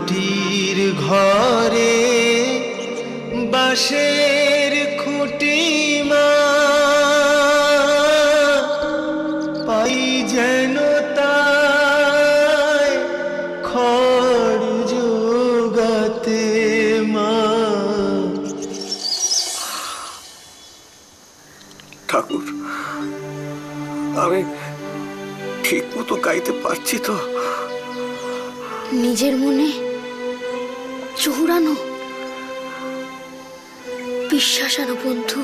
মাটির ঘরে বাঁশের খুঁটি মা পাই যেন তাই খড় জোগাতে মা। ঠাকুর, আমি ঠিক মতো গাইতে পারছি তো? নিজের মনে চৌড়ানো বিশ্বাস আনো বন্ধু।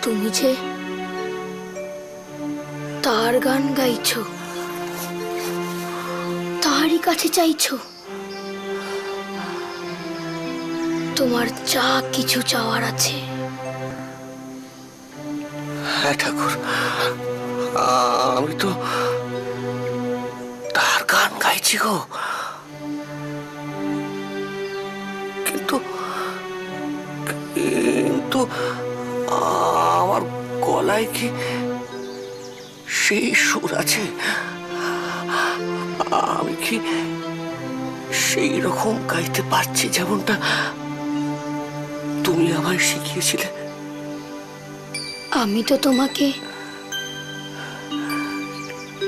তুমি যে তার গান গাইছো, তারই কাছে চাইছো। তোমার যা কিছু চাওয়ার আছে। হ্যাঁ ঠাকুর, আমি তো তার গান গাইছি গো, কিন্তু কিন্তু আমার গলায় কি সেই সুর আছে? আমি কি সেই রকম গাইতে পারছি যেমনটা তুমি আমায় শিখিয়েছিলে? আমি তো তোমাকে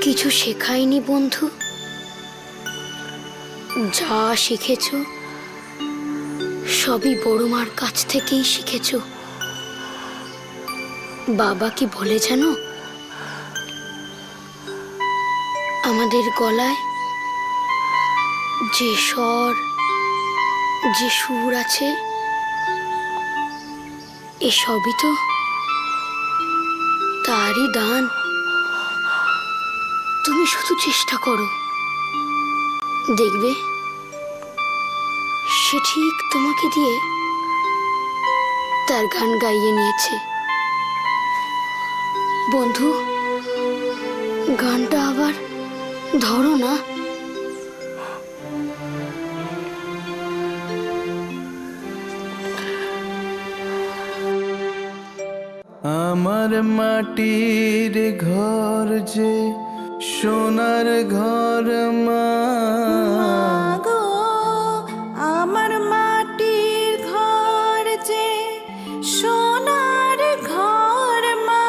কিছু শেখাইনি বন্ধু। যা শিখেছো সবই বড় মার কাছ থেকেই শিখেছো। বাবা কি বলে জানো, আমাদের গলায় যে স্বর, যে সুর আছে, এসবই তো তারই দান। তুমি শুধু চেষ্টা করো, দেখবে সে ঠিক তোমাকে দিয়ে তার গান গাইয়ে নিয়েছে। বন্ধু, গানটা আবার ধরো না। আমার মাটির ঘর যে সোনার ঘর মা, গো আমার মাটির ঘর যে সোনার ঘর মা,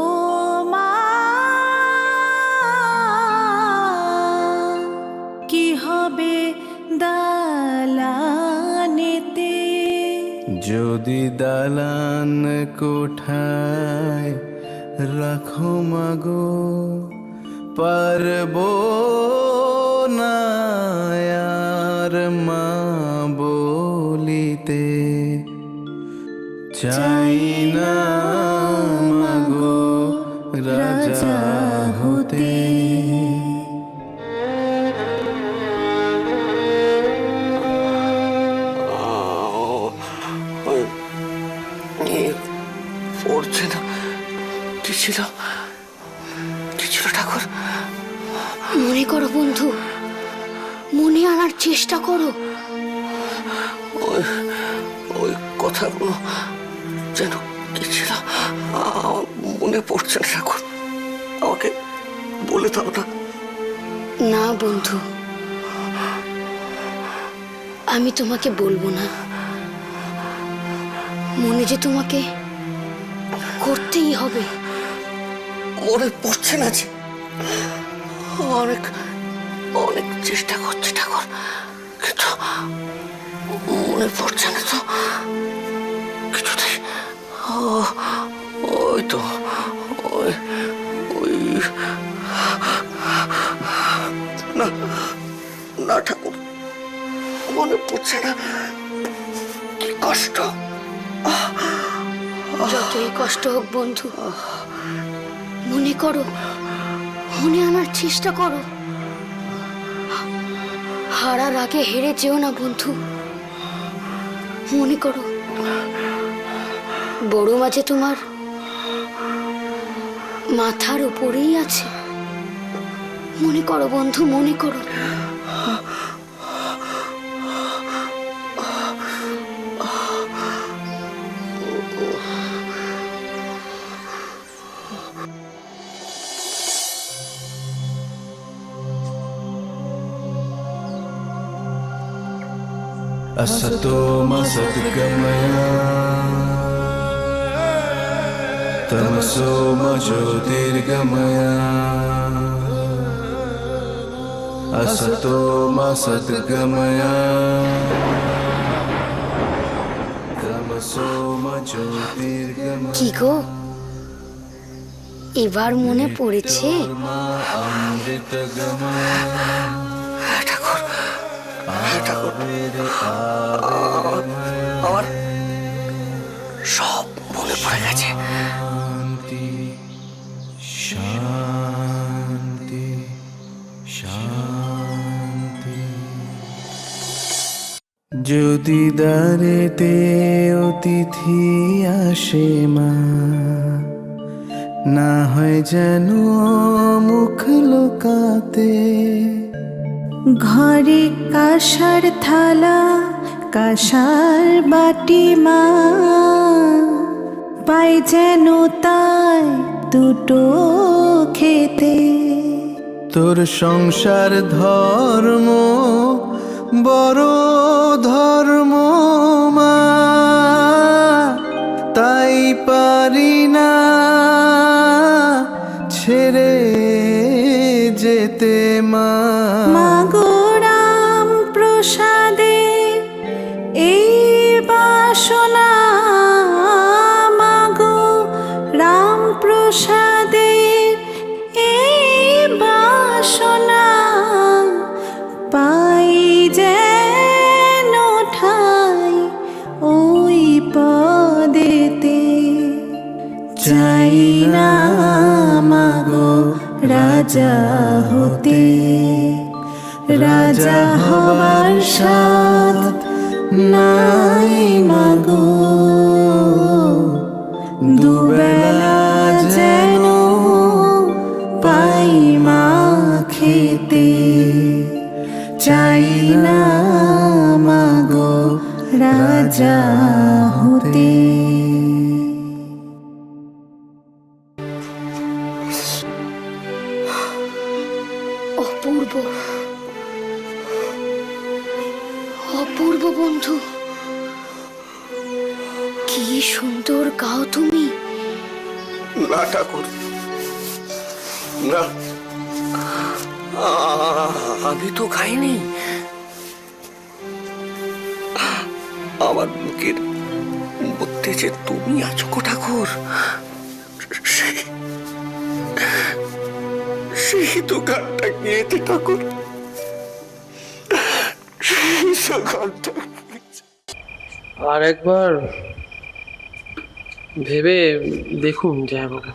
ও মা কি হবে দালানেতে? যদি দালান কোঠায় রাখো মাগো, পারবো না আর মা বলিতে। চাই না মাগো রাজা হতে। পড়ছে না। কি ছিল ঠাকুর? মনে করো বন্ধু, মনে আনার চেষ্টা করো। ওই কথাগুলো যেন কি ছিল মনে পড়ছে না ঠাকুর। আমাকে বলে দাও না। না বন্ধু, আমি তোমাকে বলবো না। মনে যে তোমাকে করতেই হবে। মনে পড়ছে না যে, অনেক অনেক চেষ্টা করছি ঠাকুর, কিন্তু মনে পড়ছে না তো কিছুতেই। ওই তো ওই ওই না না ঠাকুর, মনে পড়ছে না। কি কষ্ট! যতই কষ্ট হোক বন্ধু, মনে করো, মনে আনার চেষ্টা করো। হারার আগে হেরে যেও না বন্ধু। মনে করো, বড় মাঝে তোমার মাথার উপরেই আছে। মনে করো বন্ধু, মনে করো। असतो मा सद्गमया तमसो मा ज्योतिर्गमया असतो मा सद्गमया तमसो मा ज्योतिर्गमया কি গো এবার মনে পড়েছে? अमृतगमया ঠাকুর, ঠাকুর, আমার সব মনে পড়ে গেছে। শান্তি শান্তি। যদি দ্বারেতে অতিথি আসে মা, না হয় যেন মুখ লোকাতে। ঘরে কাঁসার থালা কাঁসার বাটি মা, পাই যেন তাই দুটো খেতে। তোর সংসার ধর্ম বড় ধর্ম মা, তাই পারি না ছেড়ে যেতে মা। মাগো রাম প্রসাদে এই বাসনা, মাগো রাম প্রসাদে এই বাসনা, পাই যেন ঠাই ওই পদেতে। চাই না মাগো রাজা হতে, রাজা হবার সাথ নাই মাগো। দুবেলা যেন পাই মা খেতে। চাই না মাগো রাজা হতে। অপূর্ব অপূর্ব বন্ধু, কি সুন্দর গাও তুমি। না ঠাকুর, না, আমি তো খাইনি। আমার বুকের মধ্যে যে তুমি আছো গো ঠাকুর, সেই তো গানটা গিয়েছে ঠাকুর, সেই তো গানটা। আর একবার ভেবে দেখুন জয়াবাবু।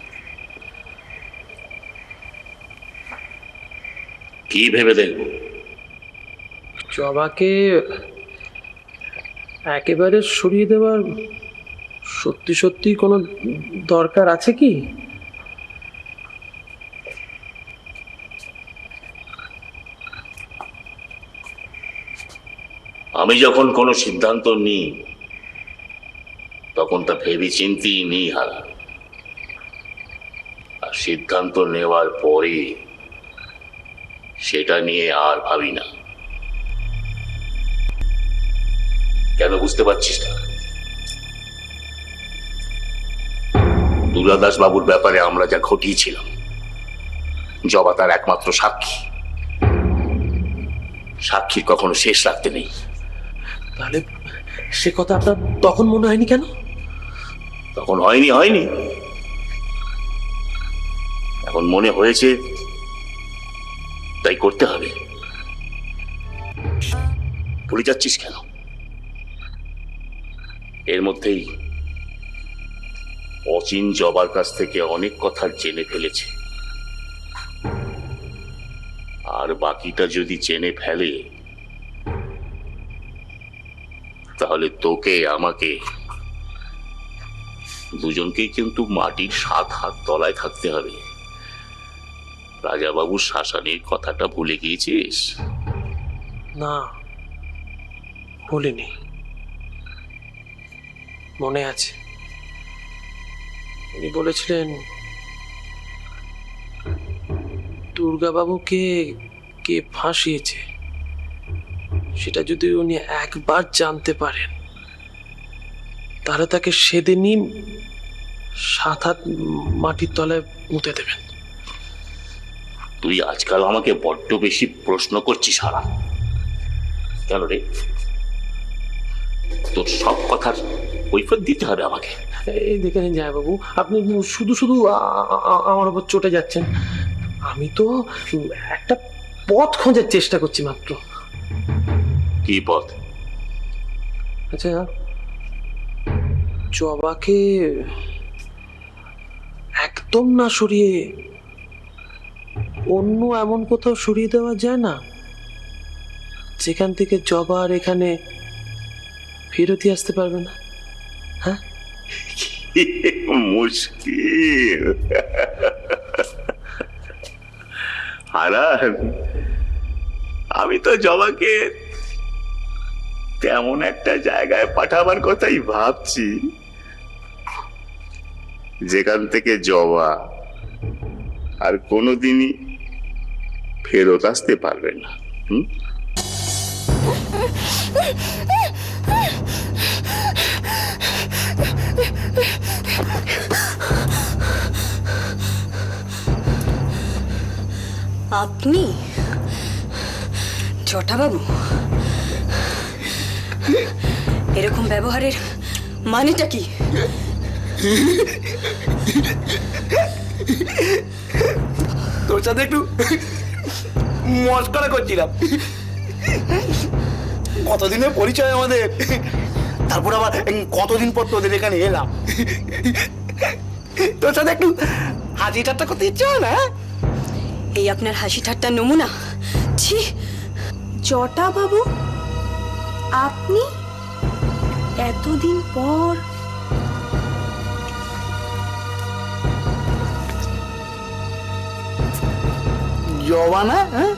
কি ভেবে দেখবো? জবাকে একেবারে সরিয়ে দেওয়ার সত্যি সত্যি কোনো দরকার আছে কি? আমি যখন কোনো সিদ্ধান্ত নিই তখন তা ভেবে চিন্তেই নিই হারা। আর সিদ্ধান্ত নেওয়ার পরে সেটা নিয়ে আর ভাবি না। কেন বুঝতে পারছিস না? দুলাদাস বাবুর ব্যাপারে আমরা যা ঘটিয়েছিলাম, জবা তার একমাত্র সাক্ষী। সাক্ষীর কখনো শেষ রাখতে নেই। তাহলে সে কথা আপনার তখন মনে হয়নি কেন? তখন হয়নি, এখন মনে হয়েছে, তাই করতে হবে। ভুলে যাচ্ছিস কেন? এর মধ্যেই অচিন জবার কাছ থেকে অনেক কথা জেনে ফেলেছে, আর বাকিটা যদি জেনে ফেলে তাহলে তোকে আমাকে দুজনকেই কিন্তু মাটির 7 হাত তলায় থাকতে হবে। রাজাবাবুর শাসানির কথাটা ভুলে গিয়েছিস? না, ভুলিনি, মনে আছে। উনি বলেছিলেন দুর্গাবাবুকে কে ফাঁসিয়েছে সেটা যদি উনি একবার জানতে পারেন, তাহলে তাকে সেদিনই 7 হাত মাটির তলায় পুঁতে দেবেন। তুই আজকাল আমাকে বড্ড বেশি প্রশ্ন করছিস হারা। কেন রে, তোর সব কথার কৈফিয়ত দিতে হবে আমাকে? এই দেখে নিন জামাইবাবু, আপনি শুধু শুধু আমার উপর চটে যাচ্ছেন। আমি তো একটা পথ খোঁজার চেষ্টা করছি মাত্র। কি পথ? আচ্ছা, জবাকে একদম না সরিয়ে অন্য এমন কোথাও সরিয়ে দেওয়া যায় না, যেখান থেকে জবা আর এখানে ফেরতই আসতে পারবে না? হ্যাঁ, মুশকিল হারান। আমি তো জবাকে তেমন একটা জায়গায় পাঠাবার কথাই ভাবছি, যেখান থেকে জবা আর কোনোদিনই ফেরত আসতে পারবে না। আপনি জটাবাবু, এরকম ব্যবহারের মানেটা কি? তোর সাথে একটু মস্করা করছিলাম। কতদিনের পরিচয় আমাদের, তারপর আবার কতদিন পর তোদের এখানে এলাম। তোর সাথে একটু হাসি ঠাট্টা করতে ইচ্ছে হয় না? এই আপনার হাসি ঠাট্টার নমুনা? ছি! জটাবাবু, আপনি এতদিন পর জবা না? হ্যাঁ,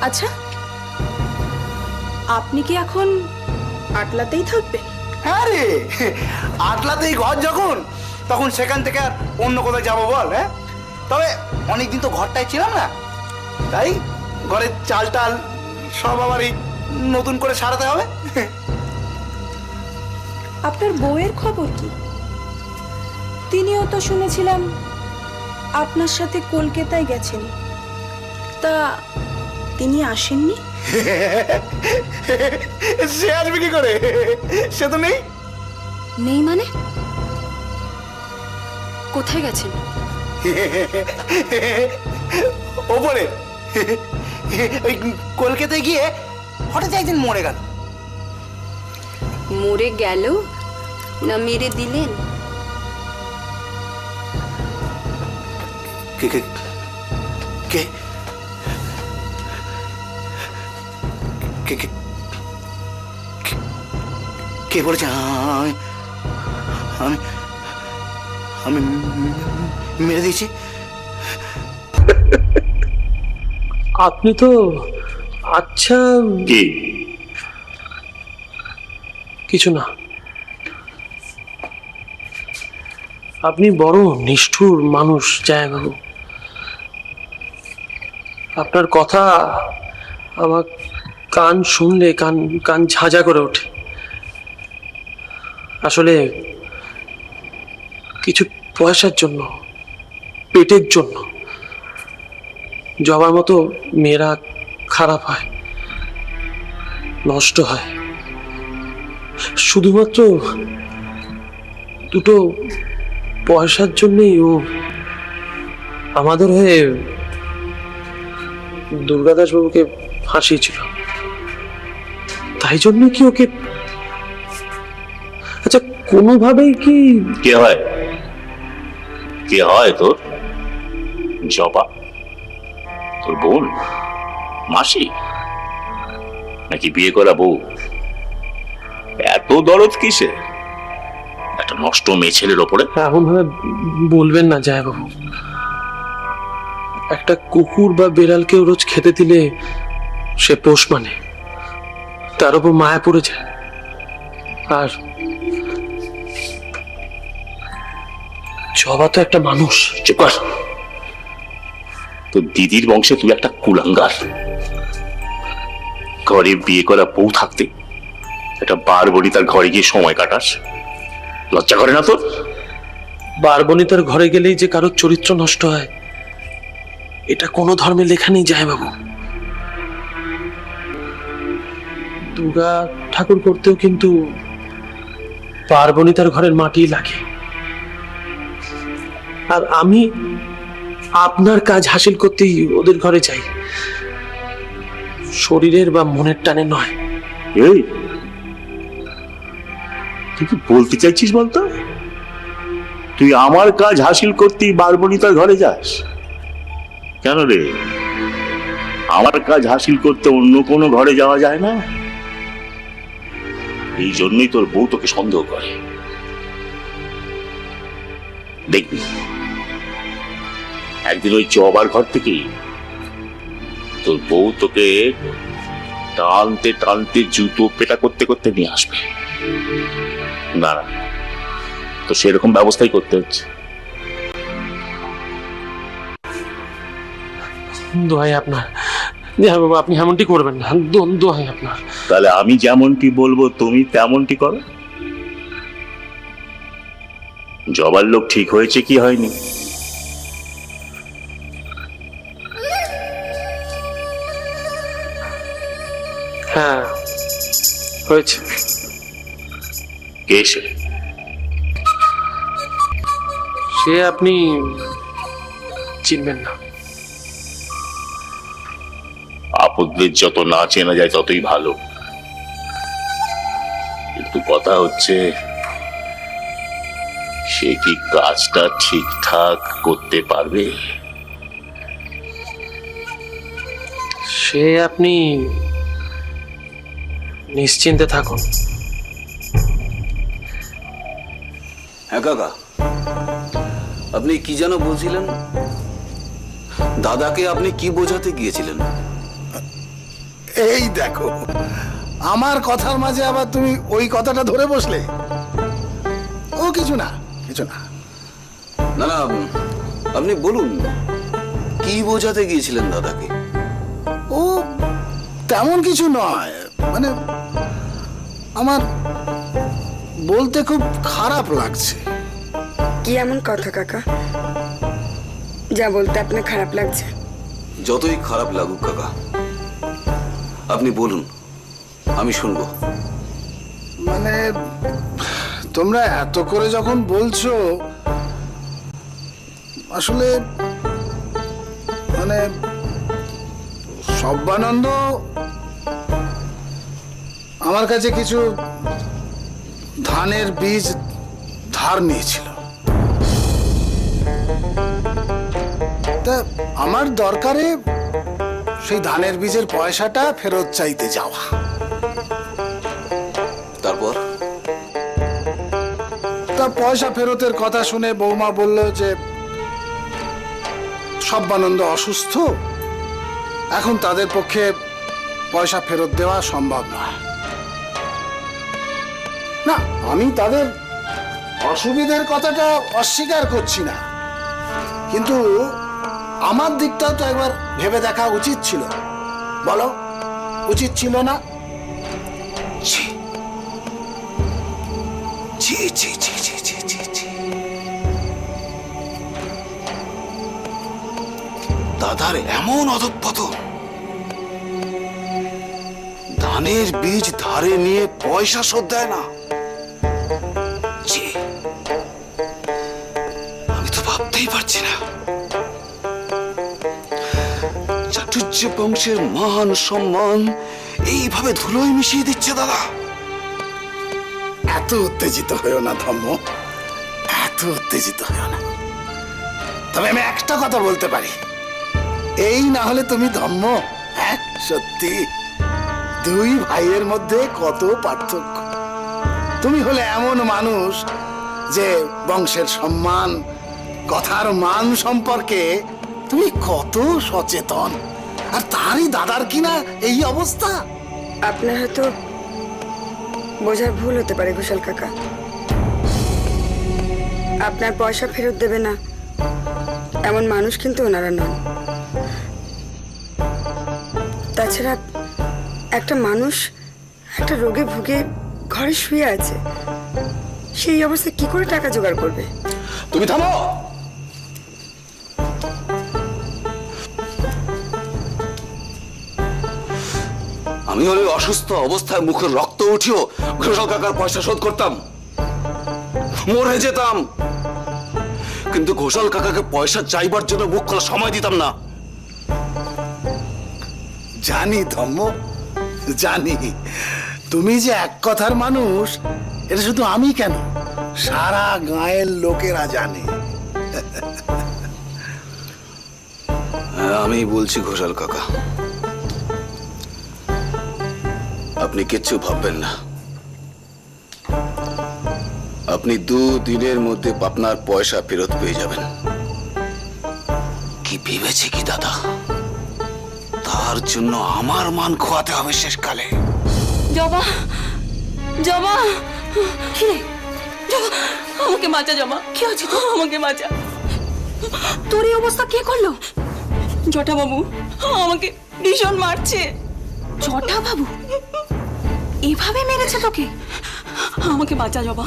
আচ্ছা, আপনি কি এখন আটলাতেই থাকবেন? হ্যাঁ রে, আটলাতেই ঘর যখন, তখন সেখান থেকে আর অন্য কোথায় যাবো বল? হ্যাঁ, তবে অনেকদিন তো ঘরটায় ছিলাম না, তাই ঘরের চাল টাল সব আবারই নতুন করে সারাতে হবে। আপনার বউয়ের খবর কি? তিনিও তো শুনেছিলাম আপনার সাথে কলকাতায় গেছেন, তা তিনি আসেননি? সে আসবে কি করে? সে তো নেই। নেই মানে? কোথায় গেছেন? ওপরে ওই কলকাতায় গিয়ে হঠাৎ একদিন মরে গেল। মরে গেল না মেরে দিলেন? কে কে কে কে কে কে বলেছে আমি আমি মেরে দিয়েছি? আপনি তো আচ্ছা, কি? কিছু না। আপনি বড় নিষ্ঠুর মানুষ জামাইবাবু। আপনার কথা আমার কান শুনলে কান ঝাঁঝা করে ওঠে। আসলে কিছু পয়সার জন্য, পেটের জন্য জবার মতো মেয়েরা খারাপ হয়, নষ্ট হয়। শুধুমাত্র দুটো পয়সার জন্যই ও আমাদের হয়ে দুর্গাদাস বাবুকে ফাঁসিয়েছিল। তাই জন্য কি ওকে, আচ্ছা কোনোভাবেই কি কে হয়? কে হয় তোর? জবা? তোর বোন? মাসি? নাকি বিয়ে করা বউ? এত দরদ কিসে একটা নষ্ট মেয়ে ছেলের ওপরে? এমন ভাবে বলবেন না জামাইবাবু। একটা কুকুর বা বেড়ালকে রোজ খেতে দিলে সে পোষ মানে, তার উপর মায়া পড়ে যায়। আর জবা তো একটা মানুষ। চুপ কর। তো দিদির বংশে তুই একটা কুলাঙ্গার। ঘরে বিয়ে করা বউ থাকতে একটা বারবনি তার ঘরে গিয়ে সময় কাটাস, লজ্জা করে না তোর? বারবনিতার ঘরে গেলেই যে কারোর চরিত্র নষ্ট হয়, এটা কোনো ধর্মে লেখা নেই যায় বাবু। দুর্গা ঠাকুর করতেও কিন্তু বারবনিতার ঘরের মাটি লাগে। আর আমি আপনার কাজ হাসিল করতেই ওদের ঘরে যাই, শরীরের বা মনের টানে নয়। এই তুই কি বলতে চাইছিস বলতো? তুই আমার কাজ হাসিল করতেই বারবনিতার ঘরে যাস কেন রে? আমার কাজ হাসিল করতে অন্য কোনো ঘরে যাওয়া যায় না? এই জন্যই তোর বউ তোকে সন্দেহ করে। দেখবি একদিন ওই জবার ঘর থেকেই তোর বউ তোকে টানতে টানতে জুতো পেটা করতে করতে নিয়ে আসবে। না না, তো সেরকম ব্যবস্থাই করতে হচ্ছে। দোহাই আপনার, বাবু আপনি এমনটি করবেন না, দোহাই আপনার। তাহলে আমি যেমনটি বলবো তুমি তেমনটি করো। জবার লোক ঠিক হয়েছে কি হয়নি? হ্যাঁ হয়েছে। কে সে? সে আপনি চিনবেন না। আপদদের যত না চেনা যায় ততই ভালো। কিন্তু কথা হচ্ছে সে কি কাজটা ঠিকঠাক করতে পারবে? সে আপনি নিশ্চিন্তে থাকুন। হ্যাঁ কাকা, আপনি কি যেন বলছিলেন? দাদাকে আপনি কি বোঝাতে গিয়েছিলেন? এই দেখো, আমার কথার মাঝে আবার তুমি ওই কথাটা ধরে বসলে। ও কিছু না, কিছু না। না না, আপনি বলুন কি বোঝাতে গিয়েছিলেন দাদাকে? ও তেমন কিছু নয়, মানে আমার বলতে খুব খারাপ লাগছে। কি এমন কথা কাকা, যা বলতে আপনার খারাপ লাগছে? যতই খারাপ লাগুক কাকা, আপনি বলুন, আমি শুনবো। মানে তোমরা এত করে যখন বলছো, আসলে মানে সব্বানন্দ আমার কাছে কিছু ধানের বীজ ধার নিয়েছিল। তা আমার দরকারে সেই ধানের বীজের পয়সাটা ফেরত চাইতে যাওয়া। তারপর? তা পয়সা ফেরতের কথা শুনে বৌমা বলল যে সব্বানন্দ অসুস্থ, এখন তাদের পক্ষে পয়সা ফেরত দেওয়া সম্ভব নয়। না, আমি তাদের অসুবিধার কথাটা অস্বীকার করছি না, কিন্তু আমার দিকটাও তো একবার ভেবে দেখা উচিত ছিল। বলো, উচিত ছিল না? ছি ছি ছি ছি ছি ছি ছি ছি। দাদার এমন অধঃপতন, ধানের বীজ ধারে নিয়ে পয়সা শোধ দেয় না। ছি, আমি তো ভাবতেই পারছি না। চাটুর্য বংশের মান সম্মান এইভাবে ধুলোয় মিশিয়ে দিচ্ছে দাদা। এত উত্তেজিত হয়েও না ধম্ম, এত উত্তেজিত হয়েও না। তবে আমি একটা কথা বলতে পারি, এই না হলে তুমি ধম্ম, হ্যাঁ সত্যি দুই ভাইয়ের মধ্যে কত পার্থক্য। তুমি হলে এমন মানুষ যে বংশের সম্মান, কথার মান সম্পর্কে তুমি কত সচেতন, আর তারই দাদার কিনা এই অবস্থা। আপনার হয়তো বোঝার ভুল হতে পারে ঘোষাল কাকা। আপনার পয়সা ফেরত দেবে না এমন মানুষ কিন্তু ওনারা নন। তাছাড়া একটা মানুষ একটা রোগে ভুগে ঘরে শুয়ে আছে, সেই অবস্থায় কি করে টাকা জোগাড় করবে? তুমি থামো। আমি হলে অসুস্থ অবস্থায় মুখের রক্ত উঠিও ঘোষাল কাকার পয়সা শোধ করতাম, মরে যেতাম, কিন্তু ঘোষাল কাকাকে পয়সা চাইবার জন্য মুখ খোলা সময় দিতাম না। জানি ধম্ম, জানি তুমি যে এক কথার মানুষ এটা শুধু আমি কেন, সারা গাঁয়ের লোকেরা জানে। হ্যাঁ, আমি বলছি ঘোষাল কাকা, আপনি কিচ্ছু ভাববেন না। আপনি 2 দিনের মধ্যে আপনার পয়সা ফেরত পেয়ে যাবেন। কি ভেবেছে কি দাদা, তার জন্য আমার মান খোয়াতে হবে শেষকালে? জবা, জবা, কি রে? জবা, আমাকে বাঁচা জবা। কি হচ্ছে তো? আমাকে বাঁচা। তোর এই অবস্থা কে করলো? জটা বাবু আমাকে ভীষণ মারছে। জটা বাবু এভাবে মেরেছে তোকে? আমাকে বাঁচা জবা,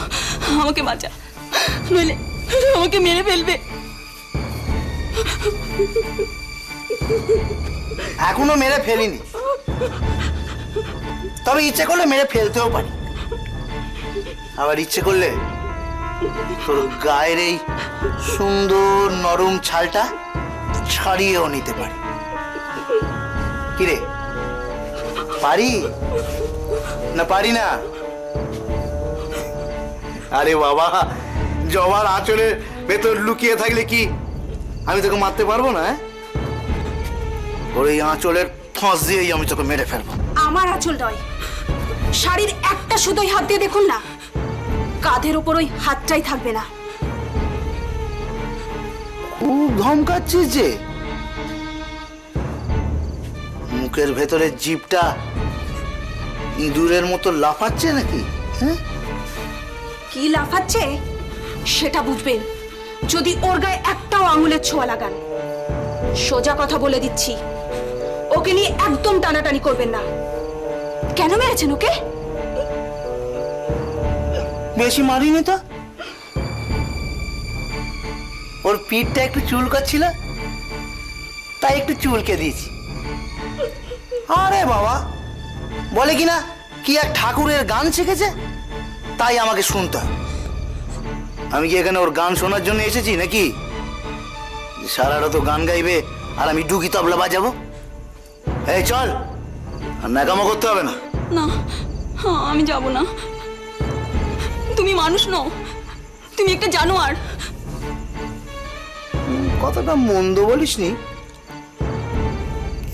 আমাকে বাঁচা, নইলে আমাকে মেরে ফেলবে। এখনো মেরে ফেলিনি, তবে ইচ্ছে করলে মেরে ফেলতেও পারি, আবার ইচ্ছে করলে তোর গায়ের এই সুন্দর নরম ছালটা ছাড়িয়েও নিতে পারি। কিরে, পারি না পারি না? আরে বাবা, জবার আঁচলের ভেতর লুকিয়ে থাকলে কি আমি তোকে মারতে পারবো না? ওর এই আঁচলের ফাঁস দিয়েই আমি তোকে মেরে ফেলবো। আমার আঁচল নয়, শাড়ির একটা সুতোই হাত দিয়ে দেখুন না, কাঁধের ওপর ওই হাতটাই থাকবে না। খুব ধমকাচ্ছিস যে, মুখের ভেতরে জিভটা ইঁদুরের মতো লাফাচ্ছে নাকি? হ্যাঁ, কি লাফাচ্ছে সেটা বুঝবেন যদি ওর গায়ে একটাও আঙুলের ছোঁয়া লাগান। সোজা কথা বলে দিচ্ছি, ওকে নিয়ে একদম টানাটানি করবেন না। কেন মেরেছেন ওকে? বেশি মারিনি তো, ওর পিঠটা একটু চুলকাচ্ছিল তাই একটু চুলকে দিয়েছি। আরে বাবা, বলে কিনা কি এক ঠাকুরের গান শিখেছে তাই আমাকে শুনতে হয়। আমি কি এখানে ওর গান শোনার জন্য এসেছি নাকি? সারা রাত গান গাইবে আর আমি ডুগি তবলা বাজাবো? এই চল, আর ন্যাকামো করতে হবে না। না, আমি যাব না। তুমি মানুষ নও, তুমি একটা জানোয়ার। কথাটা মন্দ বলিসনি।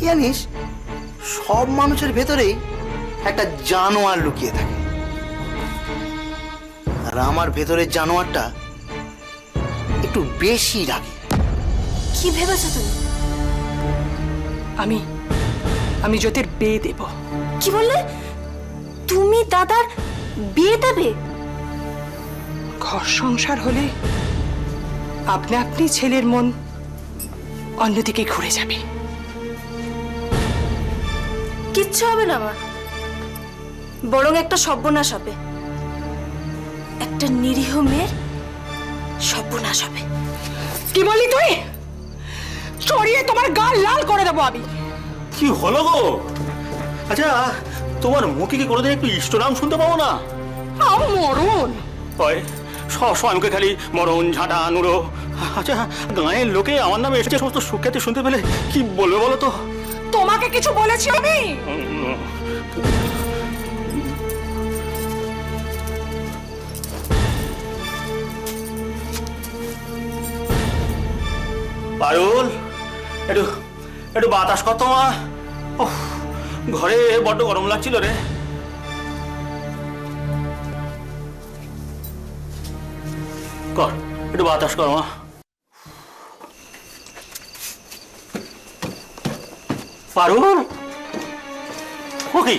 জানিস, সব মানুষের ভেতরেই একটা জানোয়ার লুকিয়ে থাকে, আর আমার ভেতরের জানোয়ারটা একটু বেশি রাগে। কি ভেবেছো তুমি? আমি জ্যোতির বিয়ে দেব। কি বললে? তুমি দাদার বিয়ে দেবে? ঘর সংসার হলে আপনা আপনি ছেলের মন অন্যদিকে ঘুরে যাবে। কিচ্ছু হবে না আমার, বরং একটা সর্বনাশ হবে। একটা নিরীহ মেয়ের সর্বনাশ হবে। কি বললি তুই? চড়িয়ে তোমার গাল লাল করে দেবো আমি। কি হলো গো? আচ্ছা, তোমার মুখে কি কোনোদিন একটু ইষ্ট নাম শুনতে পাবো না? মরণ হয় সবসময় মুখে খালি মরণ, ঝাঁটা, নুড়ো। আচ্ছা, গাঁয়ের লোকে আমার নামে এসেছে সমস্ত সুখ্যাতি শুনতে পেলে কি বলবে বলো তো? তোমাকে কিছু বলেছি আমি? পারুল, একটু একটু বাতাস কত মা। ওহ, ঘরে বড্ড গরম লাগছিল রে। কর, একটু বাতাস কর মা। পারুল, ও কি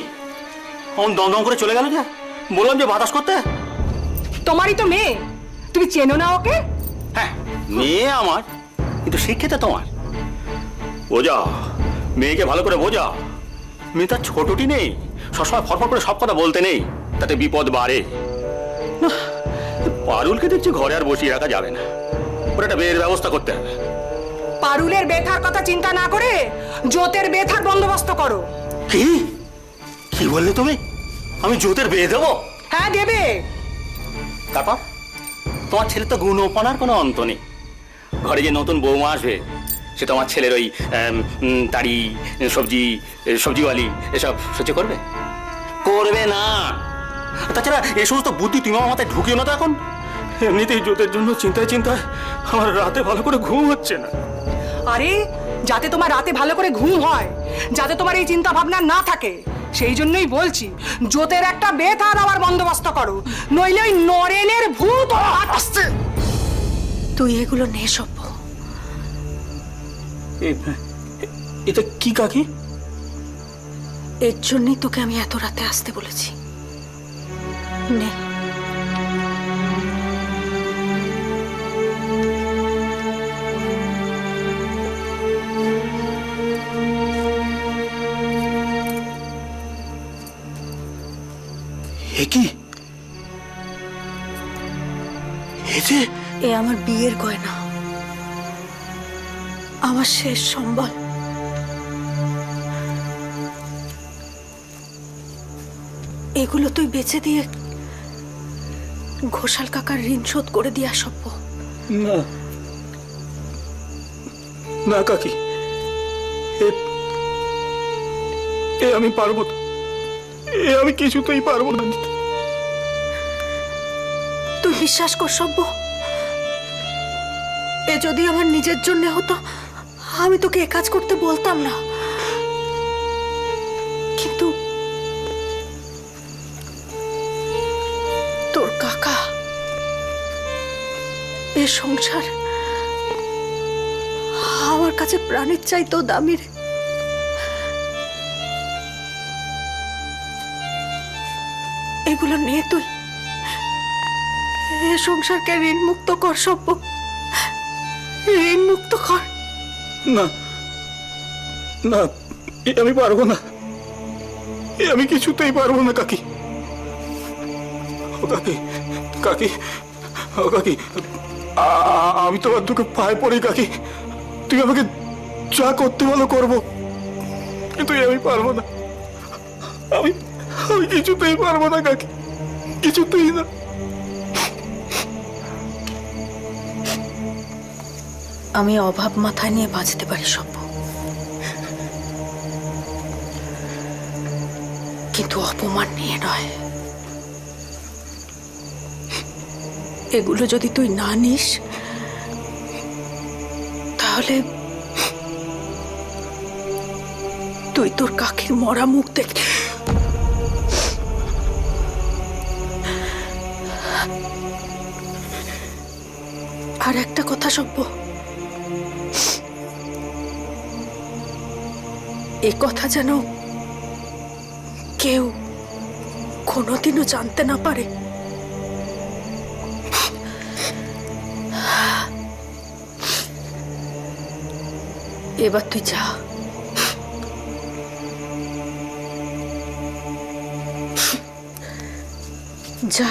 অমন দম দম করে চলে গেল যে? বললাম যে বাতাস করতে। তোমারই তো মেয়ে, তুমি চেনো না ওকে? হ্যাঁ, মেয়ে আমার, কিন্তু শিক্ষিত তোমার। বোঝা, মেয়েকে ভালো করে বোঝা। মেয়ে তার ছোটটি নেই, সবসময় ফটফট করে সব কথা বলতে নেই, তাতে বিপদ বাড়ে। না, পারুলকে দেখছি ঘরে আর বসিয়ে রাখা যাবে না, ওর একটা বিয়ের ব্যবস্থা করতে হবে। পারুলের বেথার কথা চিন্তা না করে জোতের বেথার বন্দোবস্ত করো। কি কি বললে তুমি? আমি জোতের বিয়ে দেবো? হ্যাঁ দেবে। তারপর তোমার ছেলে তো গুণপানার কোনো অন্ত নেই। ঘরে যে নতুন বৌমা আসবে সে তোমার ছেলের ওই তাড়ি সবজিওয়ালি এসব সহ্য করবে? করবে না। তাছাড়া এই সমস্ত বুদ্ধি তুমি আমার মাথায় ঢুকিও না তো এখন। এমনিতেই জোতের জন্য চিন্তায় চিন্তায় আমার রাতে ভালো করে ঘুম হচ্ছে না। আরে যাতে তোমার রাতে ভালো করে ঘুম হয়, যাতে তোমার এই চিন্তা ভাবনা না থাকে, সেই জন্যই বলছি জোতের একটা বেথা দেওয়ার বন্দোবস্ত করো, নইলে ওই নরেনের ভূত আসছে। তুই এগুলো নে সভ্য। এটা কি কাকি? এর জন্যই তোকে আমি এত রাতে আসতে বলেছি। নে। এ কি? এ আমার বিয়ের গয়না, আমার শেষ সম্বল। এগুলো তুই বেচে দিয়ে ঘোষাল কাকার ঋণ শোধ করে দিয়া সভ্য। না না কাকি, এ আমি পারবো না, এ আমি কিছুতেই পারবো না। তুই বিশ্বাস কর সভ্য, এ যদি আমার নিজের জন্য হতো আমি তোকে এ কাজ করতে বলতাম না, কিন্তু তোর কাকা, এ সংসার আমার কাছে প্রাণের চাইতেও দামি রে। এগুলো নিয়ে তুই এ সংসারকে ঋণ মুক্ত কর সভ্য, ঋণ মুক্ত কর। না না, এ আমি পারবো না, এ আমি কিছুতেই পারবো না কাকি। ও কাকি, কাকি, ও কাকি, আমি তোমার দুঃখে পায়ে পড়ি কাকি, তুমি আমাকে যা করতে বলো করবো, কিন্তু আমি পারবো না, আমি আমি কিছুতেই পারবো না কাকি, কিছুতেই না। আমি অভাব মাথায় নিয়ে বাঁচতে পারি সভ্য, কিন্তু অপমান নিয়ে নয়। এগুলো যদি তুই না নিস তাহলে তুই তোর কাকির মরা মুখ দেখবি। আর একটা কথা সভ্য, এ কথা যেন কেউ কোনোদিনও জানতে না পারে। এবার তুই যা। যা।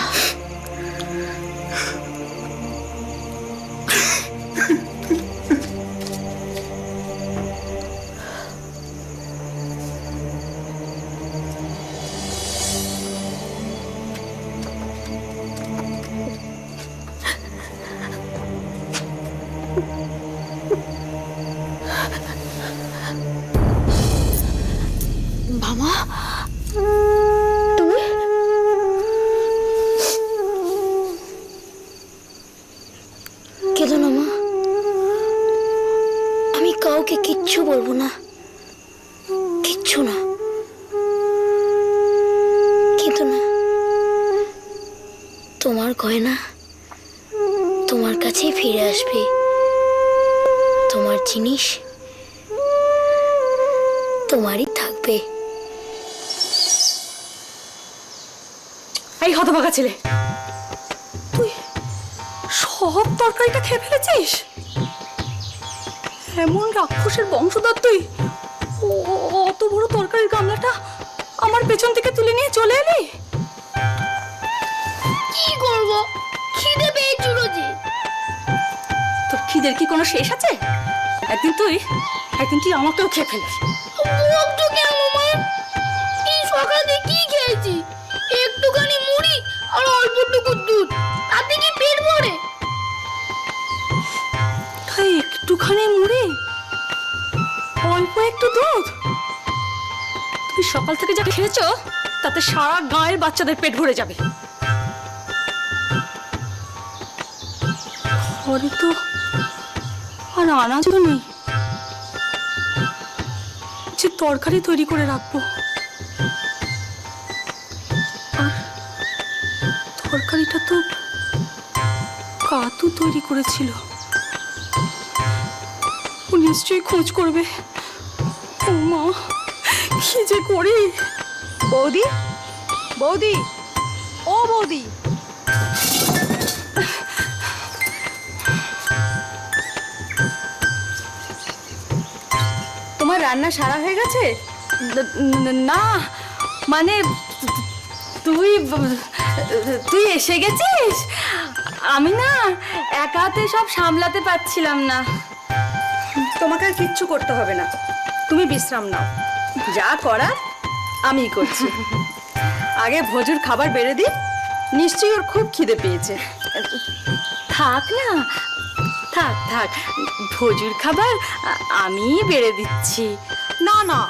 মামা, তুমি কেঁদো না মা, আমি কাউকে কিচ্ছু বলবো না, কিচ্ছু না, কিন্তু না, তোমার গয়না তোমার কাছেই ফিরে আসবে, তোমার জিনিস তোমারই থাকবে। এই হতভাগা ছেলে, তুই সব তরকারিটা খেয়ে ফেলেছিস? এমন রাক্ষসের বংশধর তুই, অত বড় তরকারির গামলাটা আমার পেছন থেকে তুলে নিয়ে চলে এলি? কি করব, খিদে পেয়েছিল যে। তোর খিদের কি কোনো শেষ আছে? একদিন তুই আমাকেও খেয়ে ফেলিস। বকছো কেন মা? এই সকালে কি খেয়েছি? একটুখানি মুড়ি আর অল্পটুকু দুধ, তাতে কি পেট ভরে? তাই একটুখানি মুড়ি, অল্প একটু দুধ? তুমি সকাল থেকে যা খেয়েছো তাতে সারা গাঁয়ের বাচ্চাদের পেট ভরে যাবে। ঘরে তো আর আনাজও নেই যে তরকারি তৈরি করে রাখবো। আর তরকারিটা তো কাতু তৈরি করেছিল, ও নিশ্চয়ই খোঁজ করবে। ও মা, কি যে করি! বৌদি, বৌদি, ও বৌদি, তোমার রান্না সারা হয়ে গেছে? না, মানে তুই এসে গেছিস। আমি না একা হাতে সব সামলাতে পারছিলাম না। তোমাকে আর কিচ্ছু করতে হবে না, তুমি বিশ্রাম নাও। যা করার আমিই করছি। আগে ভোজুর খাবার বেড়ে দিই, নিশ্চয়ই ওর খুব খিদে পেয়েছে। থাক না, থাক থাক, ভোজুর খাবার আমিই বেড়ে দিচ্ছি। না না,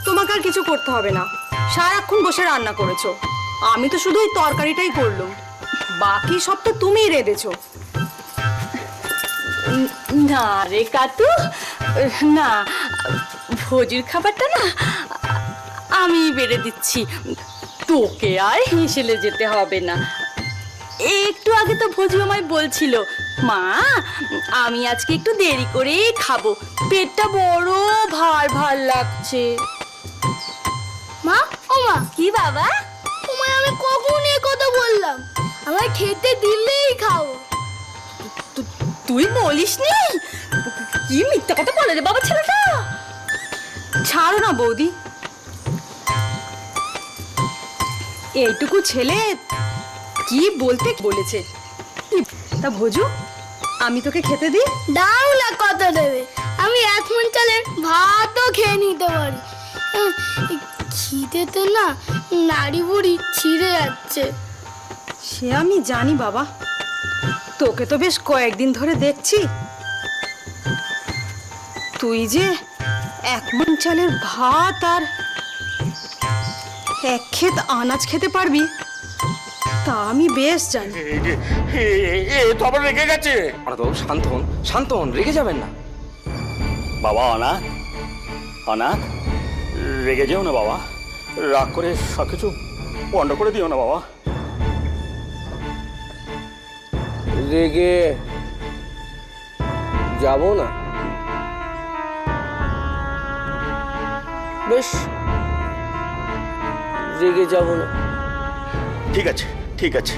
তোমাকে আর কিছু করতে হবে না, সারাক্ষণ বসে রান্না করেছো, আমি তো শুধু এই তরকারিটাই করলাম, বাকি সব তো তুমিই রেঁধেছো। না রে কাতু, না, ভোজুর খাবারটা না আমি বেড়ে দিচ্ছি, তোকে আর হেসেলে যেতে হবে না। একটু আগে তো ভোজু আমায় বলছিল, মা আমি আজকে একটু দেরি করেই খাবো, পেটটা বড় ভার ভার লাগছে। মা, ও মা, কি বাবা? তোমায় আমি কখন এ কথা বললাম? আমায় খেতে দিলেই খাও। তুই বলিস নি? কি মিথ্যা কথা বলে রে বাবা ছেলেটা। ছাড়ো না বৌদি, এইটুকু ছেলে কি বলতে বলেছে। তা ভোজু, আমি তোকে খেতে দিই? দাও না, কত দেবে? আমি এক মন চালের ভাতও খেয়ে নিতে পারি। খিদেতে না নাড়ি বুড়ি ছিঁড়ে যাচ্ছে। সে আমি জানি বাবা, তোকে তো বেশ কয়েকদিন ধরে দেখছি, তুই যে এক মন চালের ভাত আর এক ক্ষেত আনাজ খেতে পারবি তা আমি বেশ জানি। তো আবার রেগে গেছে। শান্ত হন, শান্ত হন, রেগে যাবেন না। বাবা অনাথ, অনাথ, রেগে যেও না বাবা, রাগ করে সবকিছু পণ্ড করে দিও না বাবা। রেগে যাব না, বেশ, রেগে যাব না। ঠিক আছে, ঠিক আছে।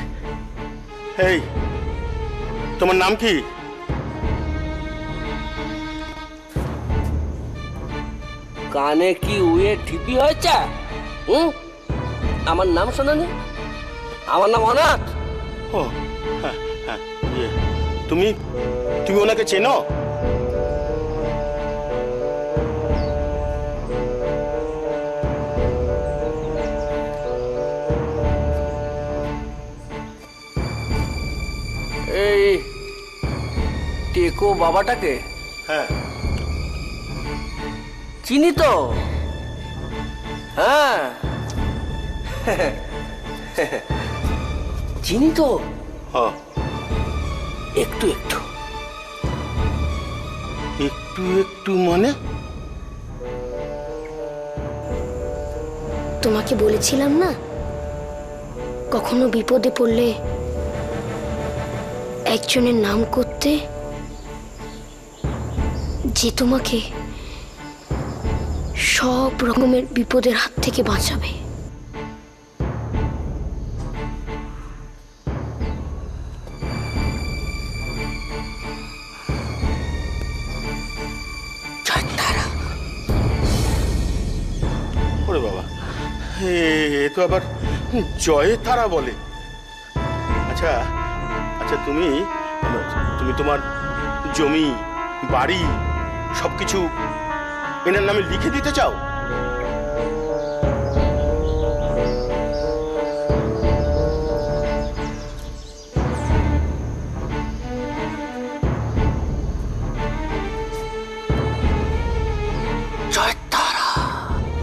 এই, তোমার নাম কি? কানে কি উয়ে ঠিপি হয়েছে? আমার নাম শোনেনি? আমার নাম অনাথ। ও হ্যাঁ হ্যাঁ, তুমি তুমি ওনাকে চেনো? এই টেকো বাবাটাকে হ্যাঁ চিনি তো, হ্যাঁ চিনি তো, একটু একটু। একটু একটু মানে? তোমাকে বলেছিলাম না, কখনো বিপদে পড়লে একজনের নাম করতে, যে তোমাকে সব রকমের বিপদের হাত থেকে বাঁচাবে। তো আবার জয়ে তারা বলে। আচ্ছা আচ্ছা, তুমি তুমি তোমার জমি বাড়ি সবকিছু এনার নামে লিখে দিতে চাও?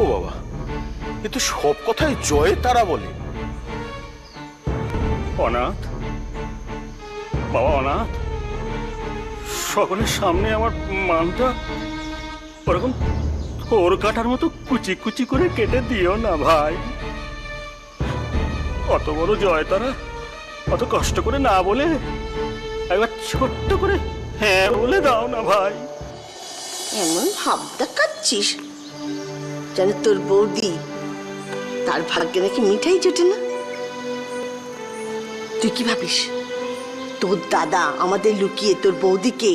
ও বাবা, এ তো সব কথাই জয় তারা বলে। অনাথ বাবা, অনাথ, সকলের সামনে আমার মানটা ওরকম ওর কাটার মতো কুচি কুচি করে কেটে দিও না ভাই। অত বড় জয় তারা অত কষ্ট করে না বলে একবার ছোট্ট করে হ্যাঁ বলে দাও না ভাই। এমন ভাব দেখাচ্ছিস যেন তোর বৌদি তার ভাগ্যে নাকি মিঠাই জোটে না। তুই কি ভাবিস তোর দাদা আমাদের লুকিয়ে তোর বৌদিকে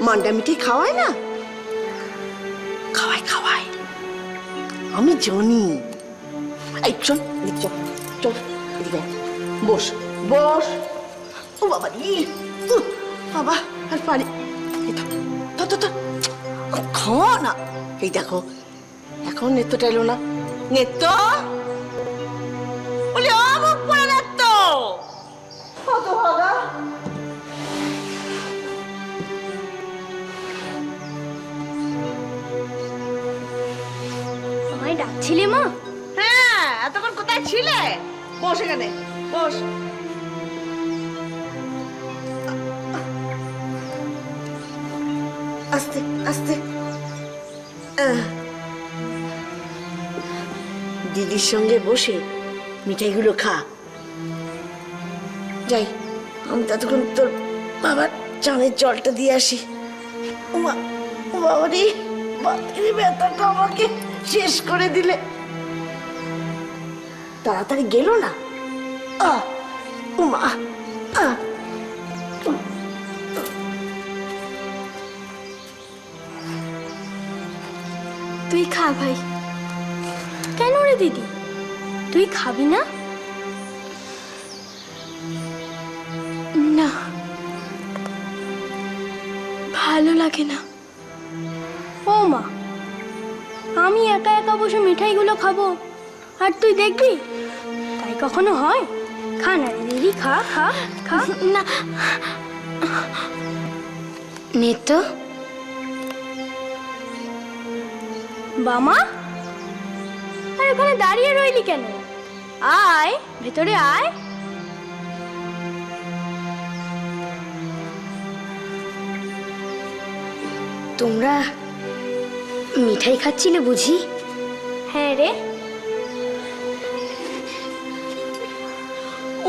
মান্ডা মিঠাই খাওয়ায় না? খাওয়ায় খাওয়ায়, আমি জানি। এই চল চল চল, বস বস। ও বাবা রে, বাবা আর পারি খাওয়া না। এই দেখো এখন নেত্রটা এলো না। নেত্র বলে অমুক পড়ে নেত্র কত ভাগা। আমায় ডাকছিলে মা? হ্যাঁ, এতক্ষণ কোথায় ছিলে? বস এখানে, বস। আস্তে আস্তে। দিদির সঙ্গে বসে মিঠাইগুলো খা। যাই, আমি ততক্ষণ তোর বাবার চানের জলটা দিয়ে আসি। বাবা রে, বাতের ব্যথাটা আমাকে শেষ করে দিলে। তাড়াতাড়ি গেল না। উমা তুই খা ভাই। কেন রে দিদি, তুই খাবি না? না, ভালো লাগে না। ও মা, আমি একা একা বসে মিঠাইগুলো খাবো আর তুই দেখবি? তাই কখনো হয়? খা না রে দিদি, খা খা খা। না নেত্র, বামা, আর ওখানে দাঁড়িয়ে রইলি কেন? আয় ভেতরে আয়। তোমরা মিঠাই খাচ্ছিলে বুঝি? হ্যাঁ রে।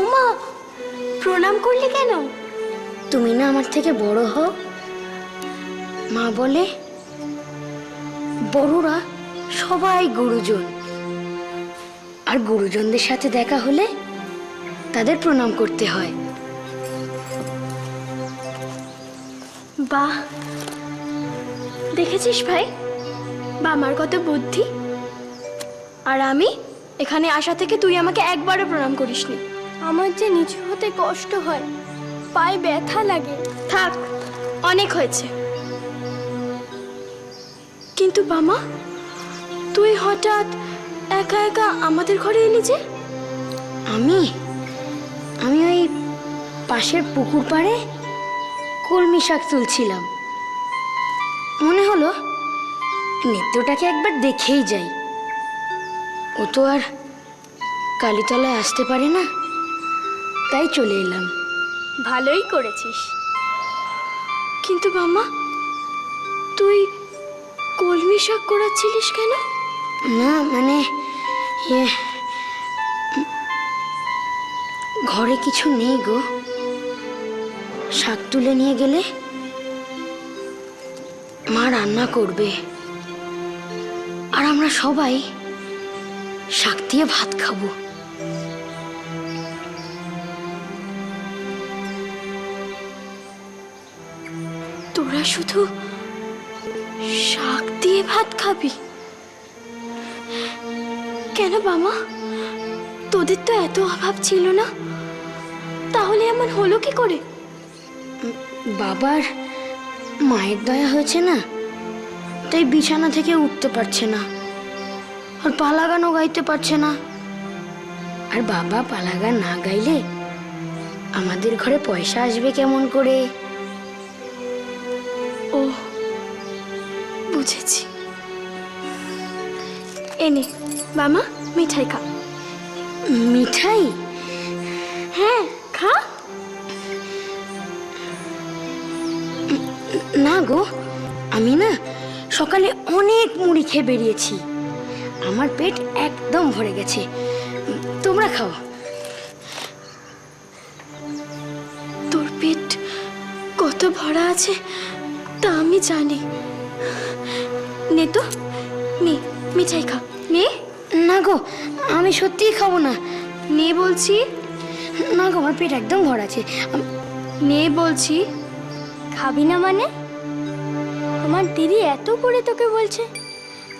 ওমা, প্রণাম করলি কেন? তুমি না আমার থেকে বড় হও। মা বলে বড়রা সবাই গুরুজন, আর গুরুজনদের সাথে দেখা হলে তাদের প্রণাম করতে হয়। বাহ, দেখেছিস ভাই, বামার কত বুদ্ধি। আর আমি এখানে আসা থেকে তুই আমাকে একবারও প্রণাম করিসনি। আমার যে নিচু হতে কষ্ট হয়, পায়ে ব্যথা লাগে। থাক, অনেক হয়েছে। কিন্তু বামা, তুই হঠাৎ একা একা আমাদের ঘরে এলি যে? আমি ওই পাশের পুকুর পাড়ে কলমি শাক তুলছিলাম। মনে হলো নেত্রটাকে একবার দেখেই যাই। ও তো আর কালীতলায় আসতে পারে না, তাই চলে এলাম। ভালোই করেছিস। কিন্তু বামা, তুই কলমি শাক করাচ্ছিলিস কেন? না মানে ঘরে কিছু নেই গো। শাক তুলে নিয়ে গেলে মা রান্না করবে, আর আমরা সবাই শাক দিয়ে ভাত খাবো। তোরা শুধু শাক দিয়ে ভাত খাবি? কেন বামা, তোদের তো এত অভাব ছিল না, তাহলে এমন হলো কি করে? বাবার মায়ের দয়া হয়েছে না, তাই বিছানা থেকে উঠতে পারছে না, আর পালা গানও গাইতে পারছে না। আর বাবা পালা গান না গাইলে আমাদের ঘরে পয়সা আসবে কেমন করে? ও বুঝেছি। এনে মামা মিঠাই খা। মিঠাই? হ্যাঁ খা। না গো, আমি না সকালে অনেক মুড়ি খেয়ে বেরিয়েছি, আমার পেট একদম ভরে গেছে, তোমরা খাও। তোর পেট কত ভরা আছে তা আমি জানি। নে তো, নে মিঠাই খা, নে। না গো, আমি সত্যিই খাবো না। নে বলছি। না গো, আমার পেট একদম ভরা আছে। নে বলছি। খাবি না মানে? আমার দিদি এত করে তোকে বলছে,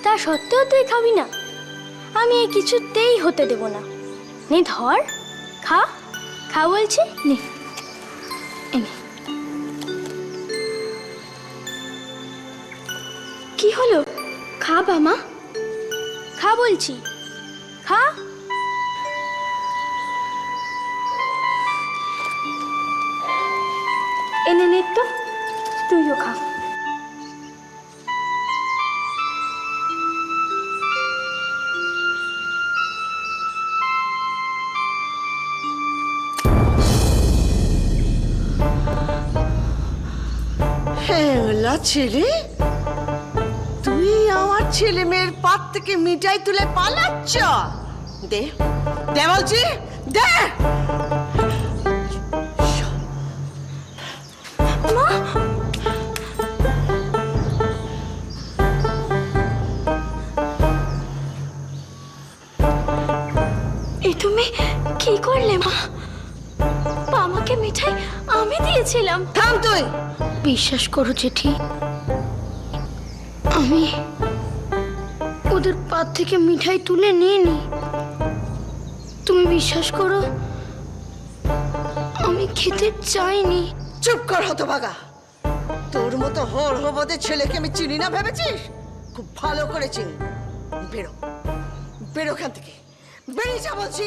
তা সত্ত্বেও তুই খাবি না? আমি এই কিছুতেই হতে দেব না। নে ধর, খা, খা বলছি, নে। এনে। কি হলো? খা বামা, খা বলছি, খা। এনে নে তো, তুইও খা। হ্যাঁ ছেলে, তুই আমার ছেলে মেয়ের পাত থেকে মিঠাই তুলে পালাচ্ছ? দে দে বলছি, দে। এ তুমি কি করলে মা? আমাকে মিঠাই আমি দিয়েছিলাম। থাম তুই। বিশ্বাস করো জেঠি, আমি ওদের পাত থেকে মিঠাই তুলে নিয়ে নি। তুমি বিশ্বাস করো, আমি খেতে চাইনি। চুপ কর হতভাগা, তোর মতো হর হবদের ছেলেকে আমি চিনি না ভেবেছিস? খুব ভালো করে চিনি। বেরো, বেরো এখান থেকে, বেরিয়ে যা বলছি।